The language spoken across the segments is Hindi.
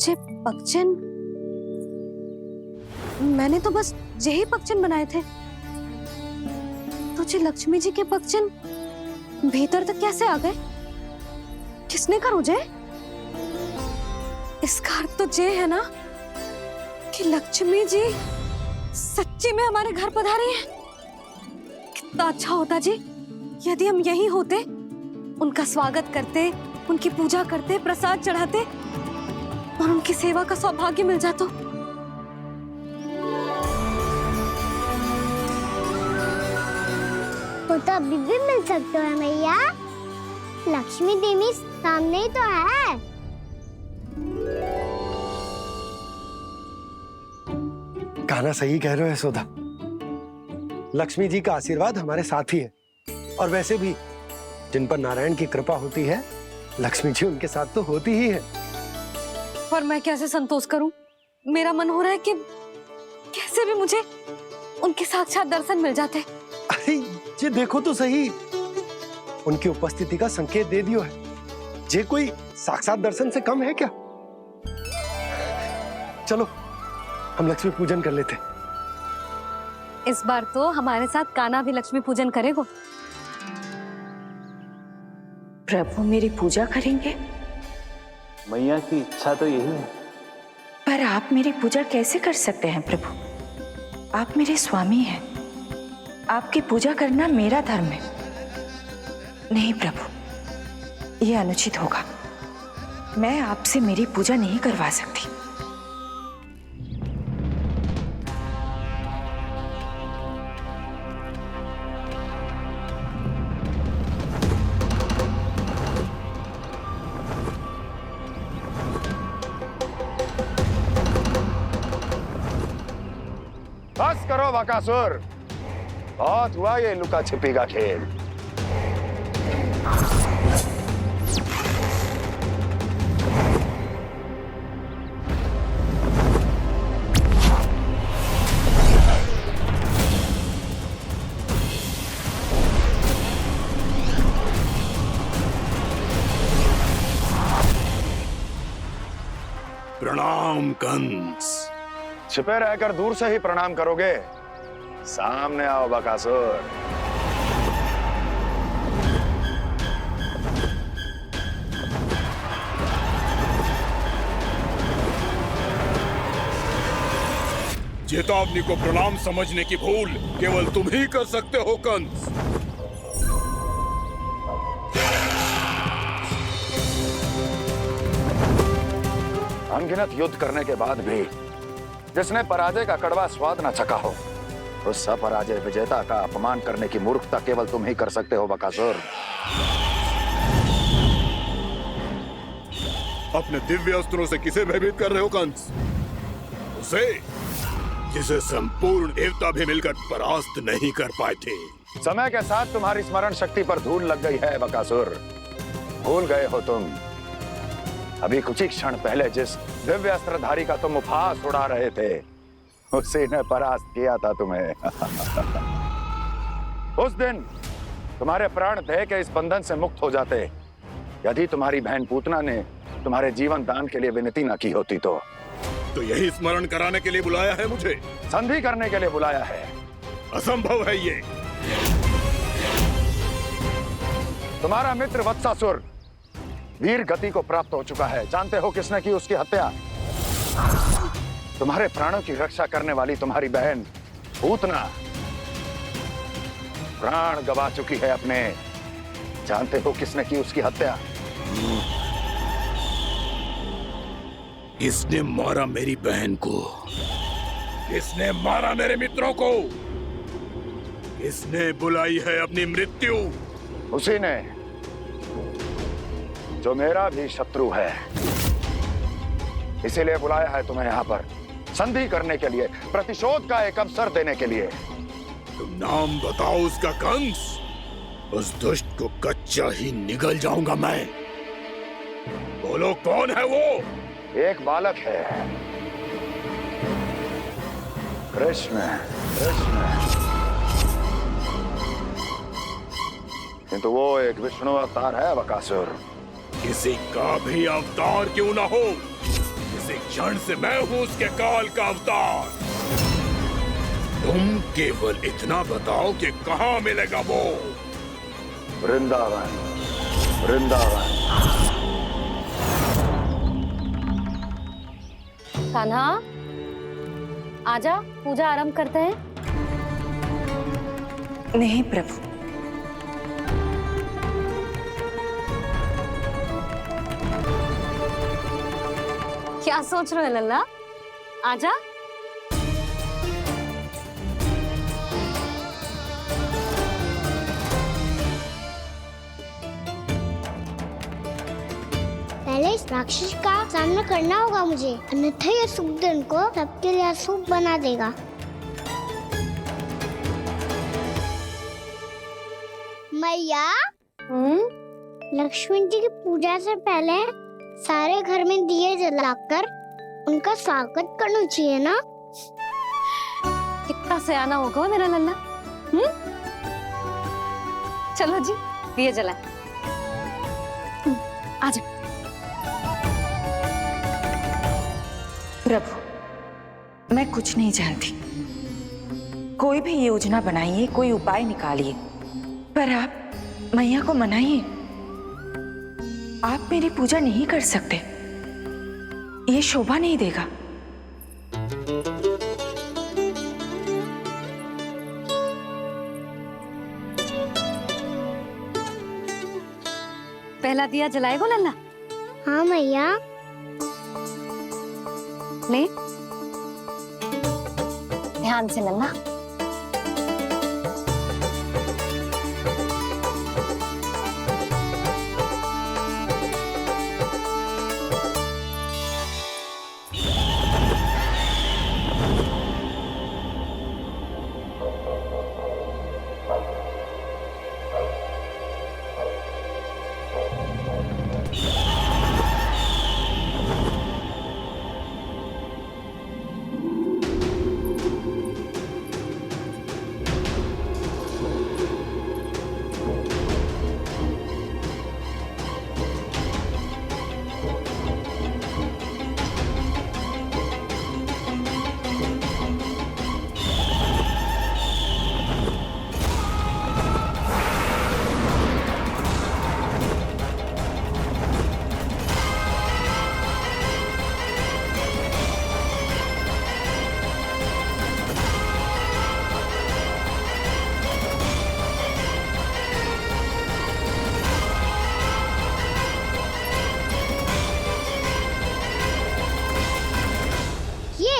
जे पगचन, मैंने तो बस यही पगचन बनाए थे। तो जे लक्ष्मी जी के पगचन भीतर तक कैसे आ गए? किसने करो जे? इसका अर्थ तो ये है ना कि लक्ष्मी जी सच्ची में हमारे घर पधारी हैं। कितना अच्छा होता जी यदि हम यहीं होते, उनका स्वागत करते, उनकी पूजा करते, प्रसाद चढ़ाते और उनकी सेवा का सौभाग्य मिल जाता। तो अभी भी मिल सकते हो मैया, लक्ष्मी देवी सामने ही तो है। कहना सही कह रहे हो यशोदा, लक्ष्मी जी का आशीर्वाद हमारे साथ ही है। और वैसे भी जिन पर नारायण की कृपा होती है, लक्ष्मी जी उनके साथ तो होती ही है। पर मैं कैसे संतोष करूं? मेरा मन हो रहा है कि कैसे भी मुझे उनके साक्षात दर्शन मिल जाते। अरे ये देखो तो सही, उनकी उपस्थिति का संकेत दे दियो है। ये कोई साक्षात दर्शन से कम है क्या? चलो हम लक्ष्मी पूजन कर लेते। इस बार तो हमारे साथ कान्हा भी लक्ष्मी पूजन करेगा। प्रभु मेरी पूजा करेंगे? मैया की इच्छा तो यही है। पर आप मेरी पूजा कैसे कर सकते हैं प्रभु? आप मेरे स्वामी हैं, आपकी पूजा करना मेरा धर्म है। नहीं प्रभु, यह अनुचित होगा। मैं आपसे मेरी पूजा नहीं करवा सकती। बस करो बकासुर, बहुत हुआ ये लुका छिपी का खेल। प्रणाम कंस। छिपे रहकर दूर से ही प्रणाम करोगे? सामने आओ बकासुर। चेतावनी को प्रणाम समझने की भूल केवल तुम ही कर सकते हो कंस। अनगिनत युद्ध करने के बाद भी जिसने पराजय का कड़वा स्वाद न चखा हो, उस अपराजय विजेता का अपमान करने की मूर्खता केवल तुम ही कर सकते हो बकासुर। अपने दिव्य अस्त्रों से किसे भयभीत कर रहे हो कंस? उसे जिसे संपूर्ण देवता भी मिलकर परास्त नहीं कर पाए थे। समय के साथ तुम्हारी स्मरण शक्ति पर धूल लग गई है बकासुर। भूल गए हो तुम अभी कुछ ही क्षण पहले जिस दिव्य अस्त्रधारी का तुम उपहास उड़ा रहे थे, उसी ने परास्त किया था तुम्हें। उस दिन तुम्हारे प्राण दे के इस बंधन से मुक्त हो जाते यदि तुम्हारी बहन पूतना ने तुम्हारे जीवन दान के लिए विनती न की होती। तो यही स्मरण कराने के लिए बुलाया है मुझे? संधि करने के लिए बुलाया है। असंभव है ये। तुम्हारा मित्र वत्सासुर वीर गति को प्राप्त हो चुका है। जानते हो किसने की उसकी हत्या? तुम्हारे प्राणों की रक्षा करने वाली तुम्हारी बहन पूतना प्राण गवा चुकी है अपने। जानते हो किसने की उसकी हत्या? किसने मारा मेरी बहन को? किसने मारा मेरे मित्रों को? किसने बुलाई है अपनी मृत्यु? उसी ने जो मेरा भी शत्रु है। इसीलिए बुलाया है तुम्हें यहाँ पर संधि करने के लिए, प्रतिशोध का एक अवसर देने के लिए। तुम नाम बताओ उसका कंस। उस दुष्ट को कच्चा ही निगल जाऊंगा मैं। बोलो कौन है वो? एक बालक है, कृष्ण। किंतु वो एक विष्णु अवतार है बकासुर। किसी का भी अवतार क्यों ना हो, किसी क्षण से मैं हूं उसके काल का अवतार। तुम केवल इतना बताओ कि कहां मिलेगा वो। वृंदावन, वृंदावन। कान्हा, आजा, पूजा आरंभ करते हैं। नहीं प्रभु, क्या सोच रहे हो लल्ला? आजा। पहले इस राक्षस का सामना करना होगा मुझे, अन्यथा ये शुभ दिन को सबके लिए अशुभ बना देगा। मैया, लक्ष्मी जी की पूजा से पहले सारे घर में दिए जलाकर उनका स्वागत करना चाहिए ना? कितना सयाना होगा मेरा लल्ला। चलो जी, दिए जलाए। आजा। प्रभु, मैं कुछ नहीं जानती। कोई भी योजना बनाइए, कोई उपाय निकालिए, पर आप मैया को मनाइए। आप मेरी पूजा नहीं कर सकते, ये शोभा नहीं देगा। पहला दिया जलाएगो लल्ला? हाँ मैया। ले, ध्यान से लल्ला।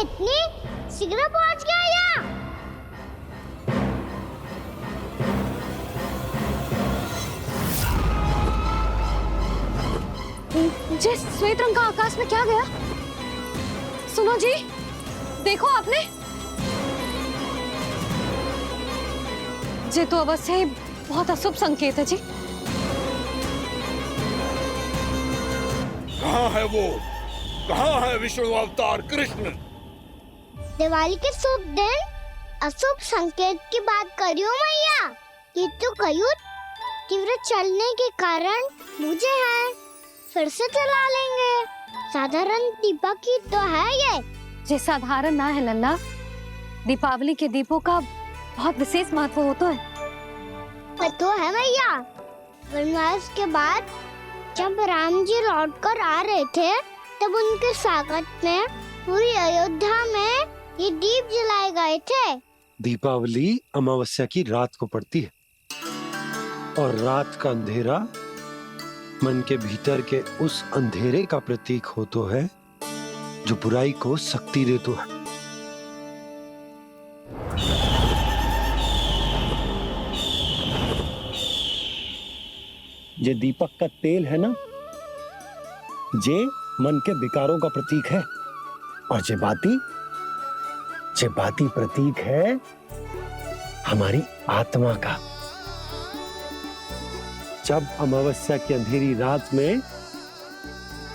इतनी शीघ्र पहुंच गया यहाँ? जिस श्वेत रंग का आकाश में क्या गया? सुनो जी, देखो आपने, ये तो अवश्य ही बहुत अशुभ संकेत है जी। कहाँ है वो? कहाँ है विष्णु अवतार कृष्ण? दिवाली के शुभ दिन अशुभ संकेत की बात करियो मैया। ये तो कयूर तीव्र चलने के कारण मुझे है, फिर से चला लेंगे। साधारण दीपक ही तो है ये साधारण ना है लल्ला, दीपावली के दीपों का बहुत विशेष महत्व होता है। पर तो है मैया, वनवास के बाद जब राम जी लौट कर आ रहे थे तब उनके स्वागत में पूरी अयोध्या में ये दीप जलाए गए थे। दीपावली अमावस्या की रात को पड़ती है और रात का अंधेरा मन के भीतर के उस अंधेरे का प्रतीक हो तो है जो बुराई को शक्ति दे तो है। ये दीपक का तेल है ना, जे मन के विकारों का प्रतीक है, और जे बाती प्रतीक है हमारी आत्मा का। जब अमावस्या की अंधेरी रात में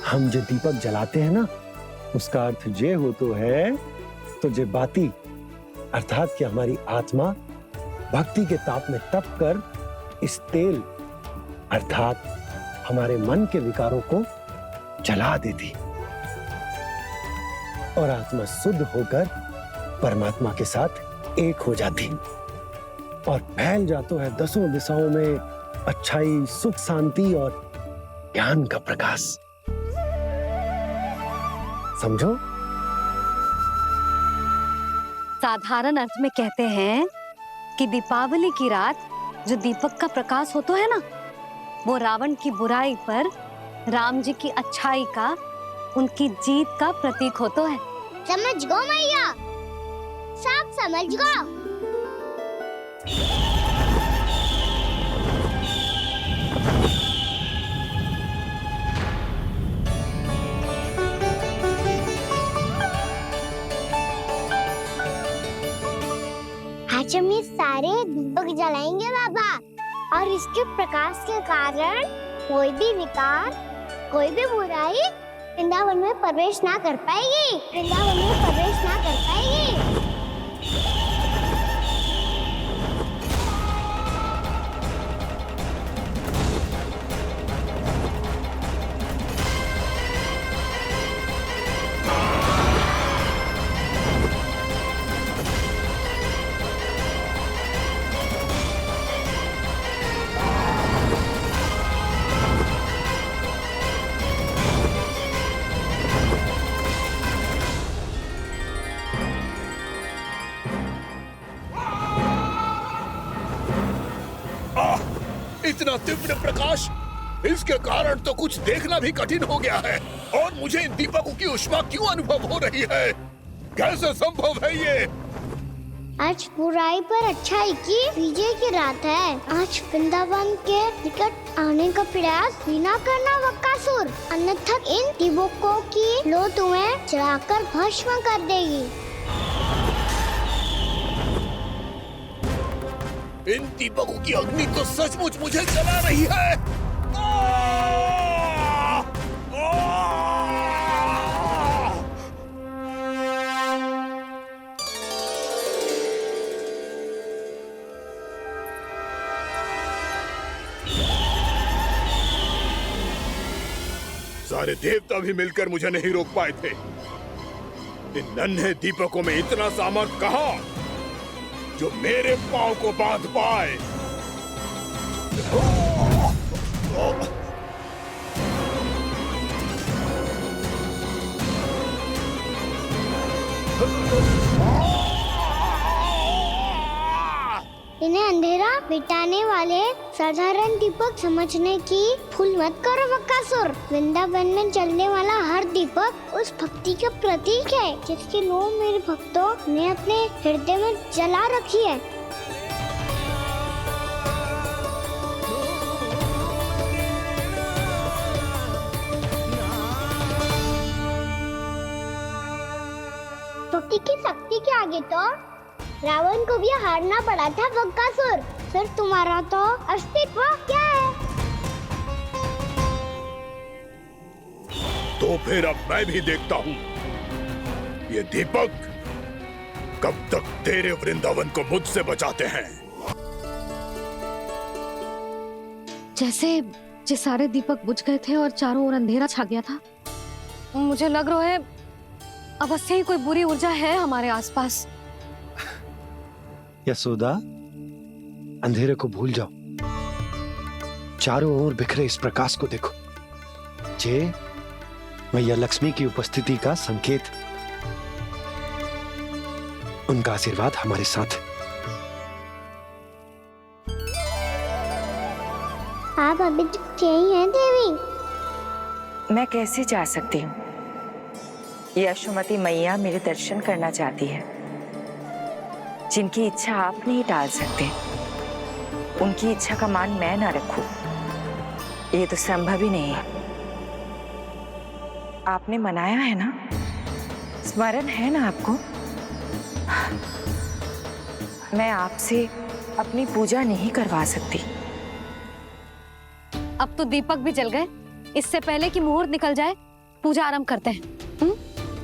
हम जो दीपक जलाते हैं ना, उसका अर्थ ये हो तो है, तो जे बाती अर्थात कि हमारी आत्मा भक्ति के ताप में तप कर इस तेल अर्थात हमारे मन के विकारों को जला देती। और आत्मा शुद्ध होकर परमात्मा के साथ एक हो जाती और फैल जाता है दसों दिशाओं में अच्छाई, सुख, शांति और ज्ञान का प्रकाश। समझो? साधारण अर्थ में कहते हैं कि दीपावली की रात जो दीपक का प्रकाश होता है ना, वो रावण की बुराई पर राम जी की अच्छाई का, उनकी जीत का प्रतीक होता है। समझ गो मैया, सब समझ गो। आज हम ये सारे दीपक जलाएंगे बाबा, और इसके प्रकाश के कारण कोई भी विकार, कोई भी बुराई वृंदावन में प्रवेश ना कर पाएगी, वृंदावन में प्रवेश ना कर पाएगी। इतना तीव्र प्रकाश, इसके कारण तो कुछ देखना भी कठिन हो गया है। और मुझे इन दीपकों की ऊष्मा क्यों अनुभव हो रही है? कैसे संभव है ये? आज बुराई पर अच्छाई की विजय की रात है। आज वृंदावन के निकट आने का प्रयास भी ना करना बकासुर, अन्यथा इन दीपकों की लो तुम्हें जलाकर भस्म कर देगी। इन दीपकों की अग्नि तो सचमुच मुझे जला रही है। सारे देवता भी मिलकर मुझे नहीं रोक पाए थे। इन नन्हे दीपकों में इतना सामर्थ कहां जो मेरे पांव को बांध पाए। इन्हें अंधेरा मिटाने वाले साधारण दीपक समझने की भूल मत करो बकासुर। वृंदावन में जलने वाला हर दीपक उस भक्ति का प्रतीक है जिसकी लो मेरे भक्तों ने अपने हृदय में जला रखी है। भक्ति की शक्ति के आगे तो रावण को भी हारना पड़ा था बकासुर। फिर तुम्हारा तो अस्तित्व क्या है? तो फिर अब मैं भी देखता हूँ ये दीपक कब तक तेरे वृंदावन को मुझसे बचाते हैं। जैसे सारे दीपक बुझ गए थे और चारों ओर अंधेरा छा गया था, मुझे लग रहा है अवश्य ही कोई बुरी ऊर्जा है हमारे आसपास। यशोदा, अंधेरे को भूल जाओ, चारों ओर बिखरे इस प्रकाश को देखो। जे मैया लक्ष्मी की उपस्थिति का संकेत, उनका आशीर्वाद हमारे साथ। आप अभी तक यही हैं देवी? मैं कैसे जा सकती हूँ? यशोमती मैया मेरे दर्शन करना चाहती है। जिनकी इच्छा आप नहीं टाल सकते, उनकी इच्छा का मान मैं ना रखूं, ये तो संभव ही नहीं है। आपने मनाया है ना, स्मरण है ना आपको? मैं आपसे अपनी पूजा नहीं करवा सकती। अब तो दीपक भी जल गए, इससे पहले कि मुहूर्त निकल जाए पूजा आरंभ करते हैं।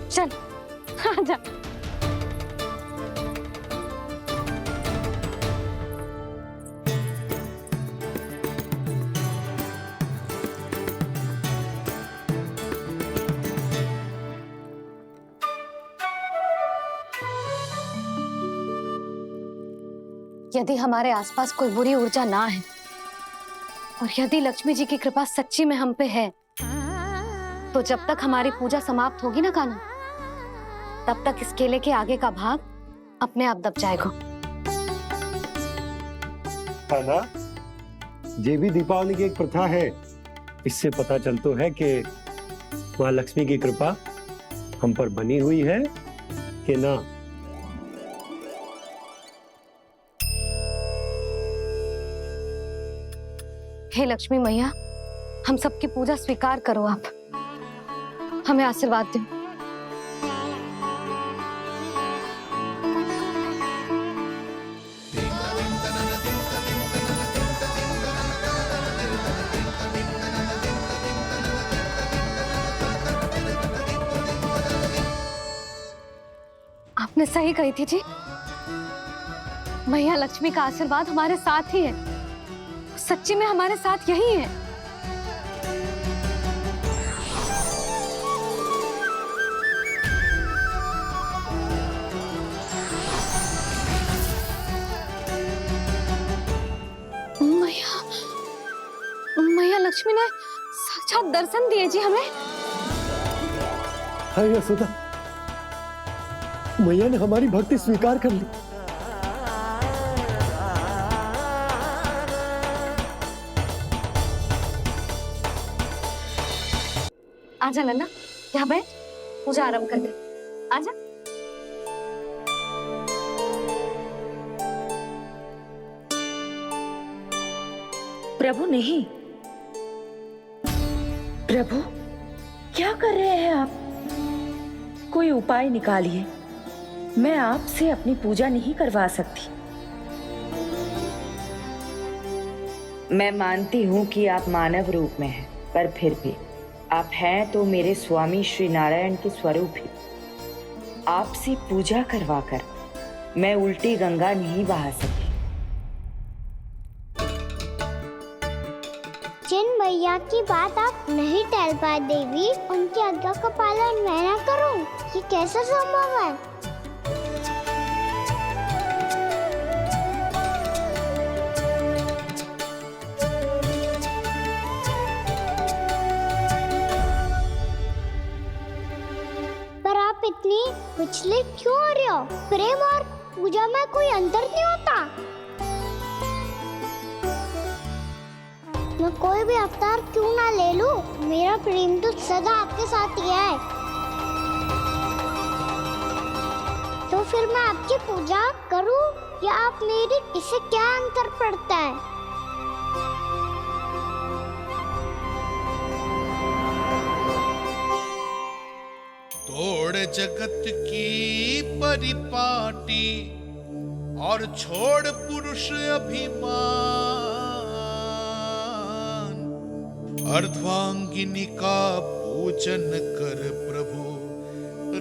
चल आजा। यदि हमारे आसपास कोई बुरी ऊर्जा ना है और यदि लक्ष्मी जी की कृपा सच्ची में हम पे है, तो जब तक हमारी पूजा समाप्त होगी ना कान्हा, तब तक इस केले के आगे का भाग अपने आप दब जाएगा। कान्हा, ये भी दीपावली की एक प्रथा है। इससे पता चलता है कि माँ लक्ष्मी की कृपा हम पर बनी हुई है कि ना। हे लक्ष्मी मैया, हम सबकी पूजा स्वीकार करो, आप हमें आशीर्वाद दो। आपने सही कही थी जी, मैया लक्ष्मी का आशीर्वाद हमारे साथ ही है, सच्ची में हमारे साथ यही है। मैया लक्ष्मी ने साक्षात दर्शन दिए जी हमें। हाँ यशोदा, मैया ने हमारी भक्ति स्वीकार कर ली। आजा नन्ना, यहाँ बैठ, पूजा आरंभ कर दे। आजा। प्रभु नहीं, प्रभु क्या कर रहे हैं आप? कोई उपाय निकालिए, मैं आपसे अपनी पूजा नहीं करवा सकती। मैं मानती हूँ कि आप मानव रूप में हैं, पर फिर भी आप हैं तो मेरे स्वामी श्री नारायण के स्वरूप ही। आपसे पूजा करवाकर मैं उल्टी गंगा नहीं बहा सकती। जिन भैया की बात आप नहीं टाल पाए देवी, उनकी आज्ञा का पालन मैं ना करूं, ये कैसा संभव है? पर आप इतनी विचलित क्यों हो रहे हो? प्रेम और पूजा में कोई अंतर नहीं होता। मैं कोई भी अवतार क्यों ना ले लूं, मेरा प्रेम तो सदा आपके साथ ही है। तो फिर मैं आपकी पूजा करूं या आप मेरी, इससे क्या अंतर पड़ता है? तोड़ जगत की परिपाटी और छोड़ पुरुष अभिमान, अर्धांगिनी का पूजन कर प्रभु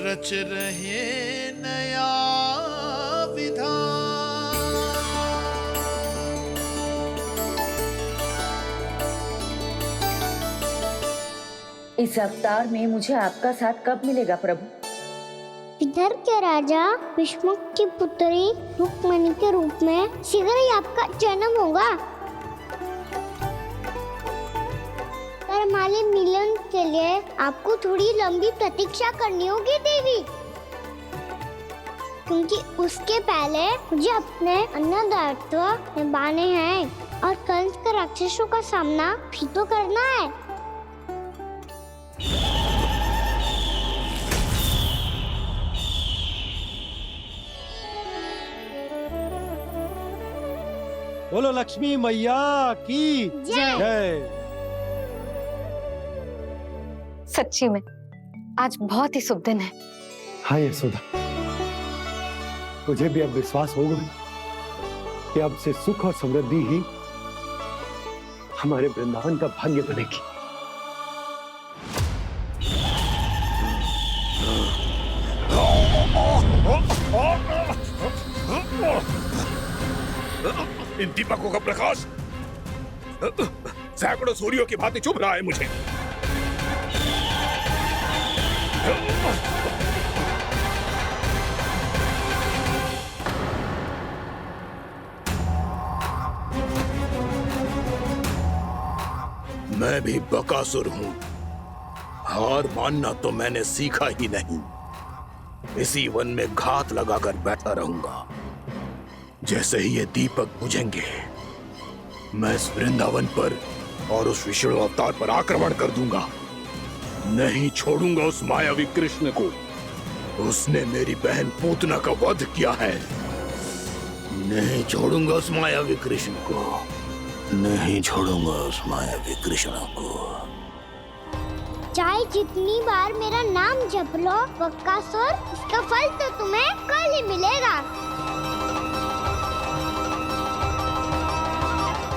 रच रहे नया विधान। इस अवतार में मुझे आपका साथ कब मिलेगा प्रभु? इधर के राजा भीष्मक की पुत्री रुक्मणी के रूप में शीघ्र ही आपका जन्म होगा। पर हमारे मिलन के लिए आपको थोड़ी लंबी प्रतीक्षा करनी होगी देवी, क्योंकि उसके पहले मुझे अपने अन्य दायित्व निभाने हैं और कंस के राक्षसों का सामना भी तो करना है। बोलो लक्ष्मी मैया की जय। सच्ची में आज बहुत ही शुभ दिन है। हाँ यशोदा, मुझे भी अब विश्वास हो गया कि अब से सुख और समृद्धि ही हमारे वृंदावन का भाग्य बनेगी। इन दीपकों का प्रकाश सैकड़ों सूर्यों की भांति चुभ रहा है मुझे। मैं भी बकासुर हूँ। हार मानना तो मैंने सीखा ही नहीं। इसी वन में घात लगाकर बैठा रहूंगा। जैसे ही ये दीपक बुझेंगे, मैं इस वृंदावन पर और उस विष्णु अवतार पर आक्रमण कर दूंगा। नहीं छोड़ूंगा उस मायावी कृष्ण को। उसने मेरी बहन पूतना का वध किया है। नहीं छोड़ूंगा उस मायावी कृष्ण को। नहीं छोड़ूंगा उस मायावी कृष्ण को। चाहे जितनी बार मेरा नाम जप लो बकासुर, इसका फल तो तुम्हें कल ही मिलेगा।